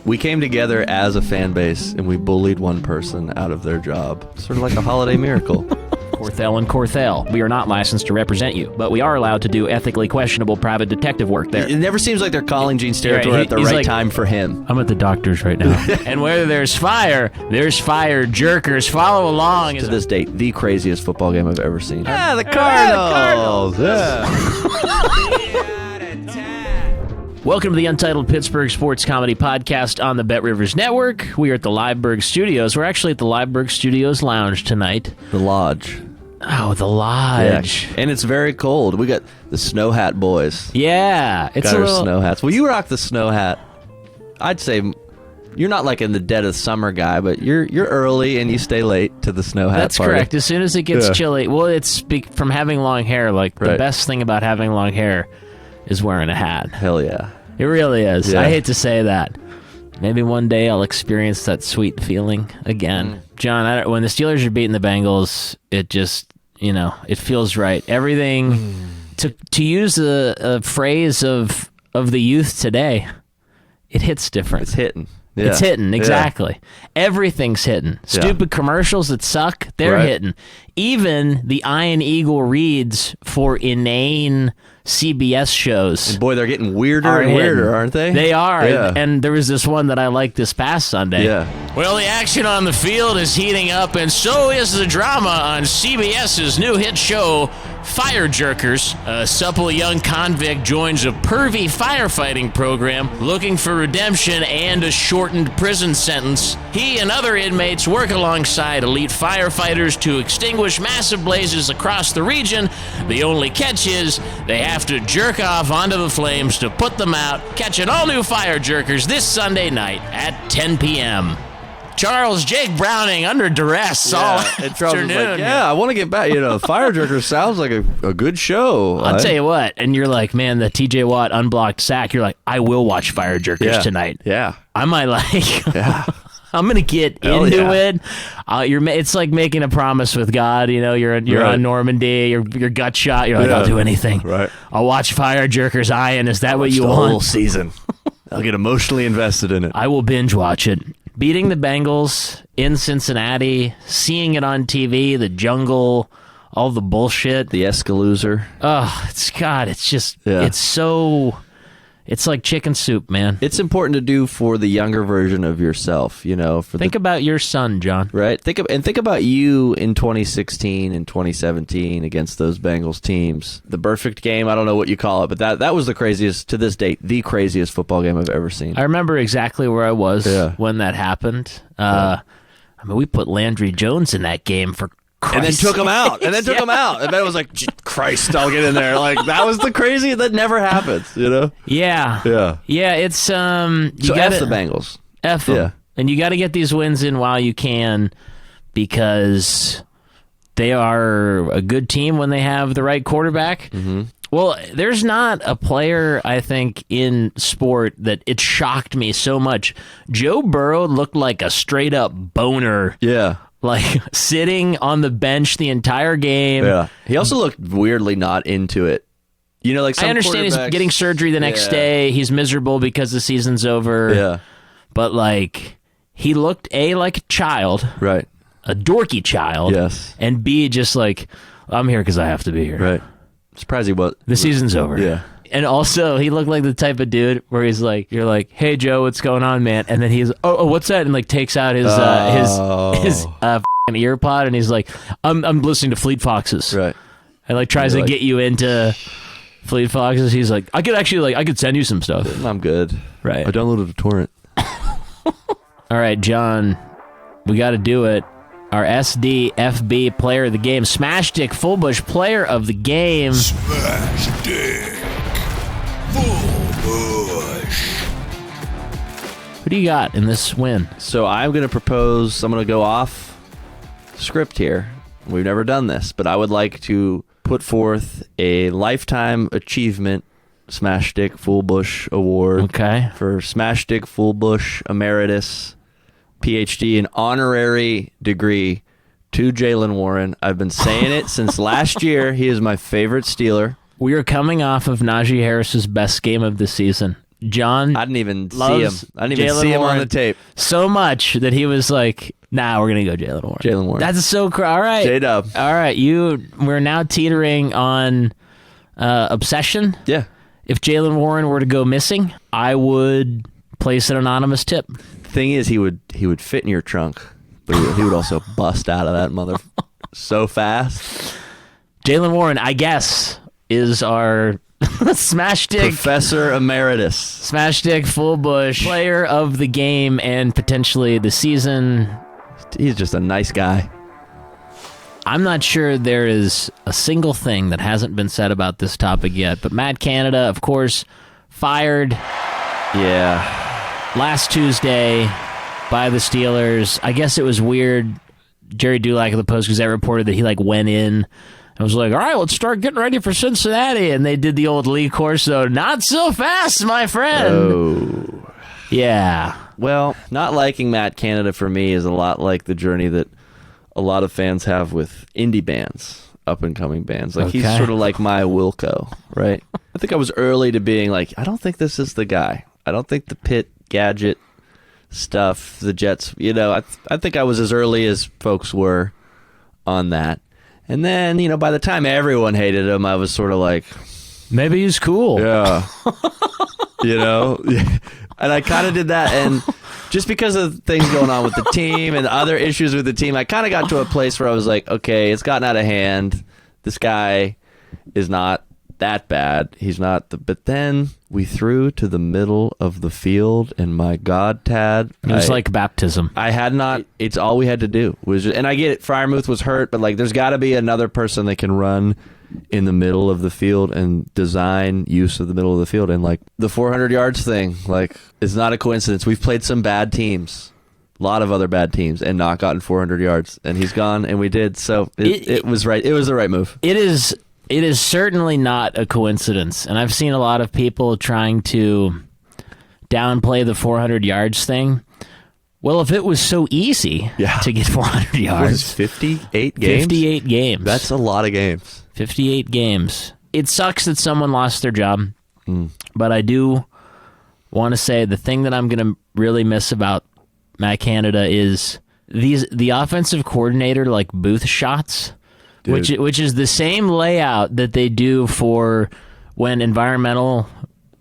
We came together as a fan base, and we bullied one person out of their job. Sort of like a holiday miracle. Corthell and Corthell. We are not licensed to represent you, but we are allowed to do ethically questionable private detective work there. It never seems like they're calling Gene Steratore at the right time for him. I'm at the doctor's right now. And where there's fire jerkers. Follow along. To this date, the craziest football game I've ever seen. The Cardinals! Welcome to the Untitled Pittsburgh Sports Comedy Podcast on the BetRivers Network. We are at the Liveberg Studios. We're actually at the Liveberg Studios Lounge tonight. The Lodge. Oh, the Lodge. Yeah. And it's very cold. We got the Snow Hat boys. Yeah. Got our snow hats. Well, you rock the snow hat. I'd say you're not like in the dead of summer guy, but you're early and you stay late to the snow hat That's party. correct. As soon as it gets chilly. Well, it's from having long hair. Like, the best thing about having long hair is wearing a hat. Hell yeah. It really is. Yeah. I hate to say that. Maybe one day I'll experience that sweet feeling again. John, when the Steelers are beating the Bengals, it just, it feels right. Everything, to use a phrase of the youth today, it hits different. It's hitting. Yeah. It's hitting, exactly. Yeah. Everything's hitting. Stupid commercials that suck, they're hitting. Even the Iron Eagle reads for inane CBS shows. And boy, they're getting weirder and weirder, aren't they? They are. Yeah. And there was this one that I liked this past Sunday. Yeah. Well, the action on the field is heating up, and so is the drama on CBS's new hit show, Fire Jerkers. A supple young convict joins a pervy firefighting program looking for redemption and a shortened prison sentence. He and other inmates work alongside elite firefighters to extinguish massive blazes across the region. The only catch is they have to jerk off onto the flames to put them out. Catch an all-new Fire Jerkers this Sunday night at 10 p.m. Charles Jake Browning under duress all afternoon. I want to get back. Fire Jerkers sounds like a good show. I'll tell you what, and you're like, man, the TJ Watt unblocked sack. You're like, I will watch Fire Jerkers tonight. Yeah. I might I'm gonna get into it. It's like making a promise with God. You're on Normandy. Your gut shot. You're like, I'll do anything. Right. I'll watch Fire Jerkers. Ian, is that what you want? The whole season. I'll get emotionally invested in it. I will binge watch it. Beating the Bengals in Cincinnati, seeing it on TV, the jungle, all the bullshit. The Escalooser. Oh, it's like chicken soup, man. It's important to do for the younger version of yourself, Think about your son, John. Right? Think about you in 2016 and 2017 against those Bengals teams. The perfect game, I don't know what you call it, but that was the craziest, to this date, the craziest football game I've ever seen. I remember exactly where I was when that happened. We put Landry Jones in that game for Christ. And then took him out. And then it was like, Christ, I'll get in there. Like, that was the crazy. That never happens, Yeah. Yeah. Yeah, it's... So F the Bengals. F them. Yeah. And you got to get these wins in while you can, because they are a good team when they have the right quarterback. Mm-hmm. Well, there's not a player, I think, in sport that it shocked me so much. Joe Burrow looked like a straight-up boner. Yeah. Like, sitting on the bench the entire game. Yeah. He also looked weirdly not into it. Like some I understand he's getting surgery the next day. He's miserable because the season's over. Yeah. But, he looked, A, like a child. Right. A dorky child. Yes. And B, just like, I'm here because I have to be here. Right. Surprised he was. The season's over. Yeah. And also, he looked like the type of dude where he's like, you're like, hey, Joe, what's going on, man? And then he's, oh, what's that? And takes out his ear pod, and he's like, I'm listening to Fleet Foxes. Right. And tries to get you into Fleet Foxes. He's like, I could send you some stuff. I'm good. Right. I downloaded a torrent. All right, John, we got to do it. Our SDFB player of the game, Smash Dick Fullbush player of the game. Smash Dick Fullbush. Who do you got in this win? So I'm going to go off script here. We've never done this, but I would like to put forth a Lifetime Achievement Smash Dick Fullbush Award for Smash Dick Fullbush Emeritus PhD, an honorary degree to Jaylen Warren. I've been saying it since last year. He is my favorite Steeler. We are coming off of Najee Harris's best game of the season. John I didn't even see him. loves I didn't even Jaylen see him on Warren the tape. so much that he was like, "Nah, we're gonna go Jaylen Warren." Jaylen Warren. That's so all right. J-Dub. All right, we're now teetering on obsession. Yeah. If Jaylen Warren were to go missing, I would place an anonymous tip. Thing is, he would fit in your trunk, but he would also bust out of that mother so fast. Jaylen Warren, I guess, is our Smash Dick Professor Emeritus. Smash Dick Full Bush player of the game and potentially the season. He's just a nice guy. I'm not sure there is a single thing that hasn't been said about this topic yet, but Matt Canada, of course, fired last Tuesday by the Steelers. I guess it was weird. Jerry Dulac of the Post-Gazette reported that he went in and was like, all right, let's start getting ready for Cincinnati. And they did the old Lee Corso, not so fast, my friend. Oh. Yeah. Well, not liking Matt Canada for me is a lot like the journey that a lot of fans have with indie bands, up-and-coming bands. He's sort of like my Wilco, right? I think I was early to being like, I don't think this is the guy. I don't think the Pitt gadget stuff, the Jets, I think I was as early as folks were on that. And then, by the time everyone hated him, I was sort of like, maybe he's cool. yeah. And I kind of did that. And just because of things going on with the team and other issues with the team, I kind of got to a place where I was like, okay, it's gotten out of hand. This guy is not that bad. He's not but then we threw to the middle of the field, and my God, Tad, it was like baptism. I had not. It's all we had to do was, and I get it. Freiermuth was hurt, but there's got to be another person that can run in the middle of the field and design use of the middle of the field. And the 400 yards thing, it's not a coincidence. We've played some bad teams, a lot of other bad teams, and not gotten 400 yards. And he's gone, and we did. So it was right. It was the right move. It is certainly not a coincidence. And I've seen a lot of people trying to downplay the 400 yards thing. Well, if it was so easy to get 400 yards. 58 games? 58 games. That's a lot of games. 58 games. It sucks that someone lost their job, but I do want to say the thing that I'm going to really miss about Matt Canada is the offensive coordinator booth shots, which is the same layout that they do for when environmental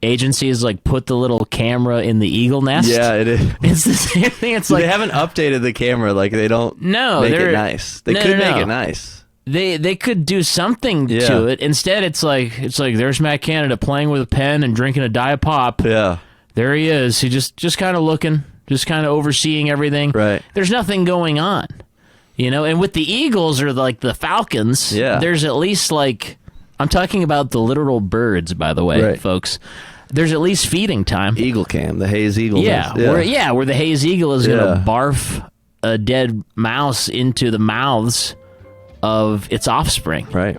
agencies put the little camera in the eagle nest. Yeah, it is. It's the same thing. It's they haven't updated the camera. They don't make it nice. They could make it nice. They could do something to it. Instead, it's like there's Matt Canada playing with a pen and drinking a Diet Pop. Yeah, there he is. He just kind of looking, just kind of overseeing everything. Right. There's nothing going on, And with the Eagles or the Falcons, there's at least I'm talking about the literal birds, by the way, folks. There's at least feeding time. Eagle cam, the Hayes Eagle. Where the Hayes Eagle is going to barf a dead mouse into the mouths of its offspring. Right.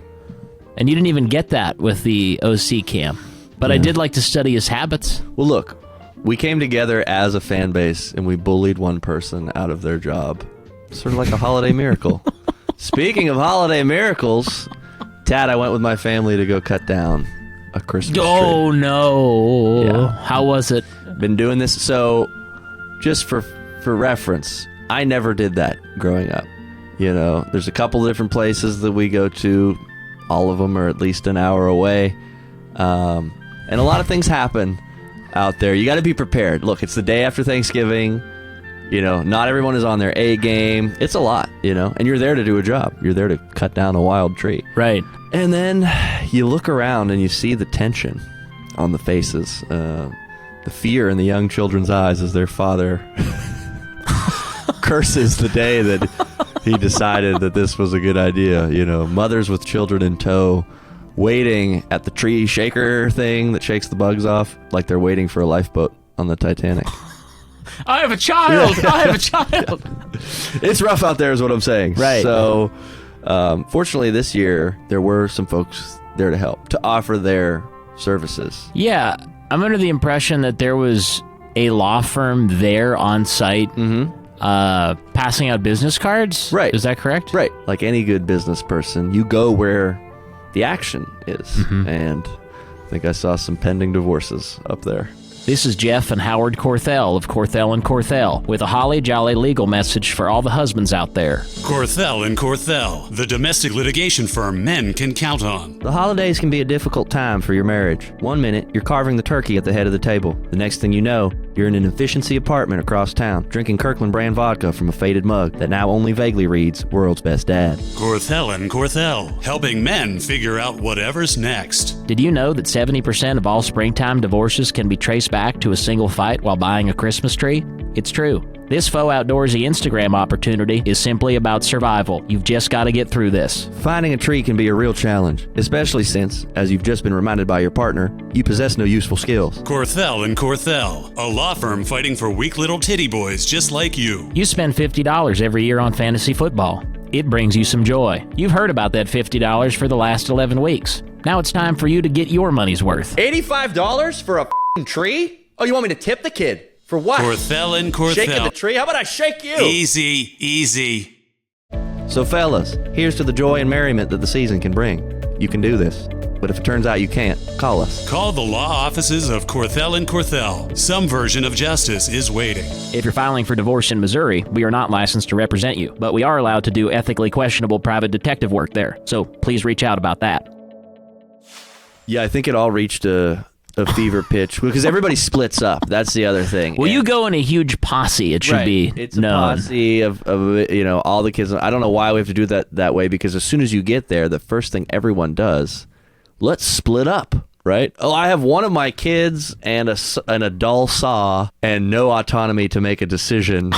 And you didn't even get that with the OC cam. But I did like to study his habits. Well, look, we came together as a fan base, and we bullied one person out of their job. Sort of like a holiday miracle. Speaking of holiday miracles, Tad, I went with my family to go cut down a Christmas tree. Oh, no. Yeah. How was it? Been doing this. So, just for reference, I never did that growing up. There's a couple of different places that we go to. All of them are at least an hour away. And a lot of things happen out there. You got to be prepared. Look, it's the day after Thanksgiving. Not everyone is on their A game. It's a lot, and you're there to do a job. You're there to cut down a wild tree. Right. And then you look around and you see the tension on the faces, the fear in the young children's eyes as their father curses the day that he decided that this was a good idea. Mothers with children in tow waiting at the tree shaker thing that shakes the bugs off like they're waiting for a lifeboat on the Titanic. I have a child. I have a child. It's rough out there is what I'm saying. Right. So, fortunately this year, there were some folks there to help, to offer their services. Yeah. I'm under the impression that there was a law firm there on site passing out business cards. Right. Is that correct? Right. Like any good business person, you go where the action is. And I think I saw some pending divorces up there. This is Jeff and Howard Corthell of Corthell & Corthell with a holly jolly legal message for all the husbands out there. Corthell & Corthell, the domestic litigation firm men can count on. The holidays can be a difficult time for your marriage. One minute, you're carving the turkey at the head of the table. The next thing you know, you're in an efficiency apartment across town, drinking Kirkland brand vodka from a faded mug that now only vaguely reads, World's Best Dad. Corthell & Corthell, helping men figure out whatever's next. Did you know that 70% of all springtime divorces can be traced back to a single fight while buying a Christmas tree? It's true. This faux outdoorsy Instagram opportunity is simply about survival. You've just got to get through this. Finding a tree can be a real challenge, especially since, as you've just been reminded by your partner, you possess no useful skills. Corthell & Corthell, a law firm fighting for weak little titty boys just like you. You spend $50 every year on fantasy football. It brings you some joy. You've heard about that $50 for the last 11 weeks. Now it's time for you to get your money's worth. $85 for a f***ing tree? Oh, you want me to tip the kid? For what? Corthell & Corthell. Shaking the tree? How about I shake you? Easy. So fellas, here's to the joy and merriment that the season can bring. You can do this. But if it turns out you can't, call us. Call the law offices of Corthell & Corthell. Some version of justice is waiting. If you're filing for divorce in Missouri, we are not licensed to represent you, but we are allowed to do ethically questionable private detective work there. So please reach out about that. Yeah, I think it all reached a fever pitch because everybody splits up. That's the other thing. Well, you go in a huge posse. It should be It's a known. posse of all the kids. I don't know why we have to do that way because as soon as you get there, the first thing everyone does, let's split up, right? Oh, I have one of my kids and a dull saw and no autonomy to make a decision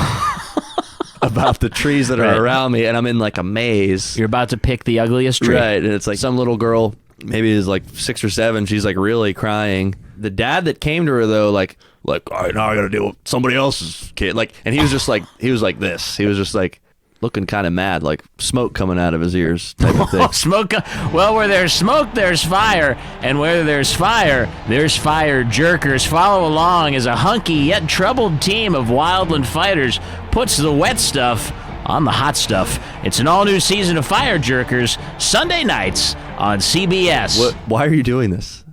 about the trees that are around me, and I'm in like a maze. You're about to pick the ugliest tree. Right, and it's like some little girl, maybe is like 6 or 7, she's like really crying. The dad that came to her though, like, all right, now I gotta deal with somebody else's kid. Like, and he was just like, he was like this. He was just like looking kind of mad, like smoke coming out of his ears type of thing. Smoke. Well, where there's smoke, there's fire. And where there's fire jerkers. Follow along as a hunky yet troubled team of wildland fighters puts the wet stuff on the hot stuff. It's an all-new season of Fire Jerkers, Sunday nights on CBS. Why are you doing this?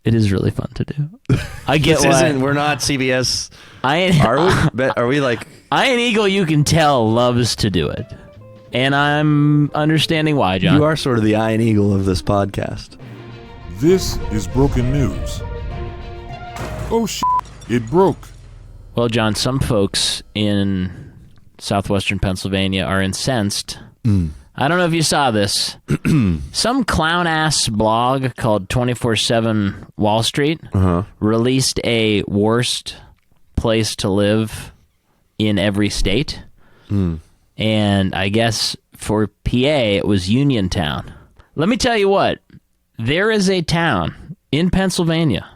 It is really fun to do. I get why. We're not CBS. Are we? Are we like... Iron Eagle, you can tell, loves to do it. And I'm understanding why, John. You are sort of the Iron Eagle of this podcast. This is broken news. Oh, it broke. Well, John, some folks in southwestern Pennsylvania are incensed. I don't know if you saw this. Some clown-ass blog called 24/7 Wall Street released a worst place to live in every state. And I guess for PA, it was Uniontown. Let me tell you what. There is a town in Pennsylvania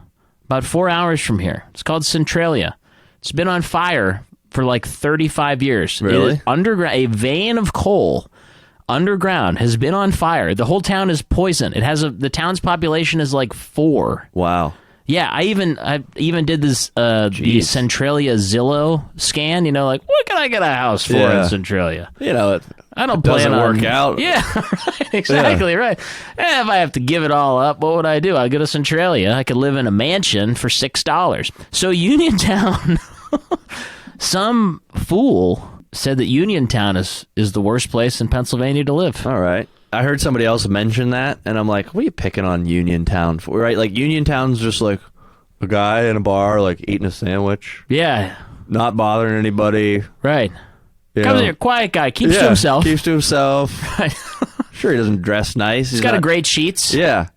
about 4 hours from here. It's called Centralia. It's been on fire for like 35 years. Really? It is underground. A vein of coal underground has been on fire. The whole town is poison. It has the town's population is like 4. Wow. Yeah, I even did this the Centralia Zillow scan. You know, like what can I get a house for in Centralia? You know, I don't doesn't plan on work out. Yeah, right, exactly right. If I have to give it all up, what would I do? I go to Centralia. I could live in a mansion for $6. So Uniontown, some fool said that Uniontown is the worst place in Pennsylvania to live. All right. I heard somebody else mention that, and I'm like, what are you picking on Uniontown for, right? Like, Uniontown's just like a guy in a bar, like, eating a sandwich. Yeah. Not bothering anybody. Right. You Comes know. here, quiet guy, keeps to himself. Keeps to himself. Right. Sure, he doesn't dress nice. He's got a great sheets. Yeah.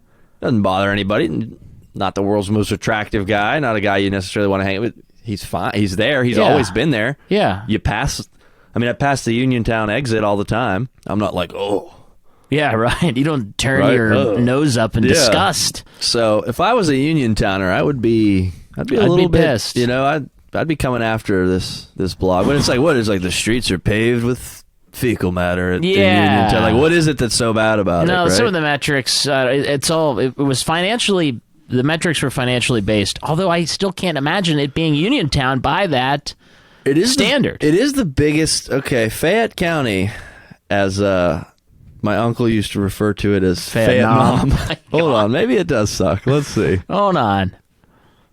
Doesn't bother anybody. Not the world's most attractive guy. Not a guy you necessarily want to hang with. He's fine. He's there. He's always been there. Yeah. I pass the Uniontown exit all the time. I'm not like, oh. Yeah, right. You don't turn your nose up in disgust. So if I was a Uniontowner, I'd be a little bit pissed. You know, I'd be coming after this blog. But it's like, what? It's like the streets are paved with fecal matter in Uniontown. Like, what is it that's so bad about it? No, right? some of the metrics, it was financially, the metrics were financially based. Although I still can't imagine it being Uniontown by that standard. It is the biggest. Okay, Fayette County, as my uncle used to refer to it as Fayette Mom. Hold on, maybe it does suck. Let's see. Hold on.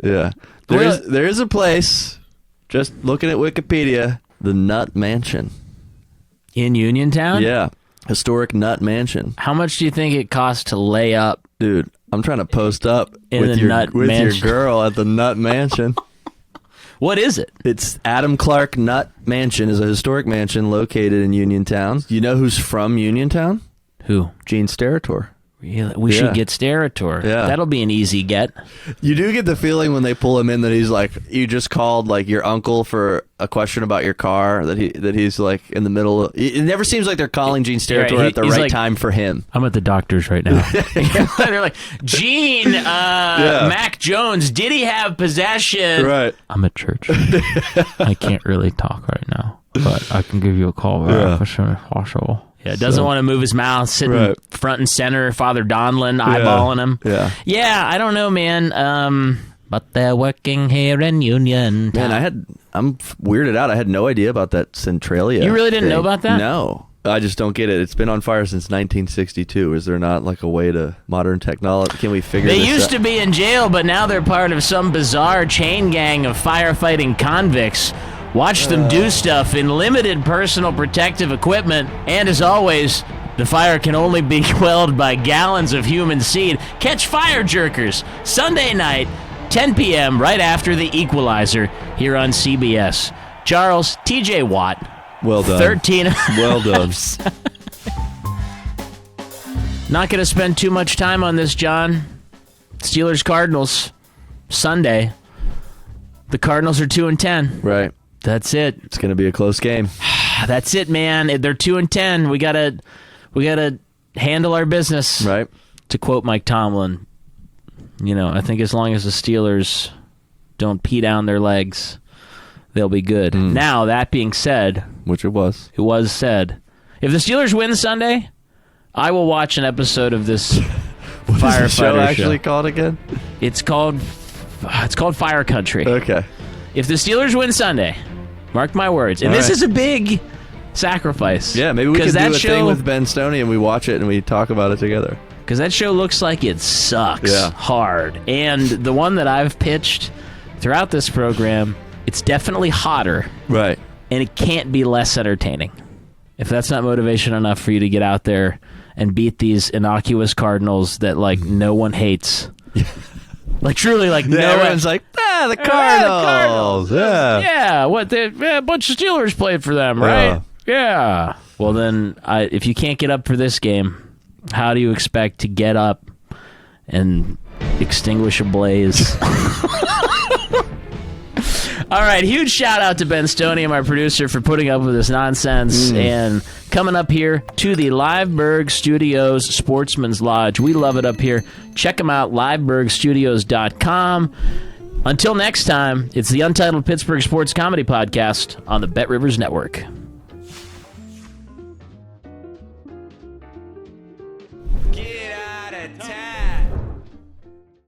Yeah. There is a place, just looking at Wikipedia, the Nut Mansion. In Uniontown? Yeah. Historic Nut Mansion. How much do you think it costs to lay up? Dude, I'm trying to post up In with the Nut your Mansion. girl at the Nut Mansion. What is it? It's Adam Clark Nut Mansion is a historic mansion located in Uniontown. You know who's from Uniontown? Who? Gene Steratore. Really? We should get Steratore. Yeah. That'll be an easy get. You do get the feeling when they pull him in that he's like, you just called like your uncle for a question about your car, that he's like in the middle of, it never seems like they're calling Gene Steratore at the right like, time for him. I'm at the doctor's right now. They're like, Gene, Mac Jones, did he have possession? Right. I'm at church. I can't really talk right now, but I can give you a call back as soon as possible. Yeah, doesn't want to move his mouth, sitting front and center, Father Donlin, eyeballing him. Yeah, I don't know, man. But they're working here in Union. Man, I'm weirded out. I had no idea about that Centralia. You really didn't thing. know about that? No. I just don't get it. It's been on fire since 1962. Is there not like a way to modern technology? Can we figure this out? They used to be in jail, but now they're part of some bizarre chain gang of firefighting convicts. Watch them do stuff in limited personal protective equipment. And as always, the fire can only be quelled by gallons of human seed. Catch Fire Jerkers Sunday night, 10 p.m., right after The Equalizer here on CBS. Charles, TJ Watt. Well done. 13. Well done. Not going to spend too much time on this, John. Steelers-Cardinals, Sunday. The Cardinals are 2-10. Right. That's it. It's going to be a close game. That's it, man. They're 2-10. We gotta handle our business. Right. To quote Mike Tomlin, I think as long as the Steelers don't pee down their legs, they'll be good. Now, that being said, which it was said, if the Steelers win Sunday, I will watch an episode of this what firefighter is the show actually called again? It's called Fire Country. Okay. If the Steelers win Sunday, mark my words, and this is a big sacrifice. Yeah, maybe we could do a thing with Benstonium. We watch it and we talk about it together. Because that show looks like it sucks hard. And the one that I've pitched throughout this program, it's definitely hotter. Right. And it can't be less entertaining. If that's not motivation enough for you to get out there and beat these innocuous Cardinals that, like, no one hates. Like, truly, like, everyone's like, the Cardinals. Yeah, a bunch of Steelers played for them, right? Yeah. Well, then, if you can't get up for this game, how do you expect to get up and extinguish a blaze? All right, huge shout out to Benstonium, our producer, for putting up with this nonsense. And coming up here to the Liveberg Studios Sportsman's Lodge. We love it up here. Check them out, livebergstudios.com. Until next time, it's the Untitled Pittsburgh Sports Comedy Podcast on the BetRivers Network. Get out of town.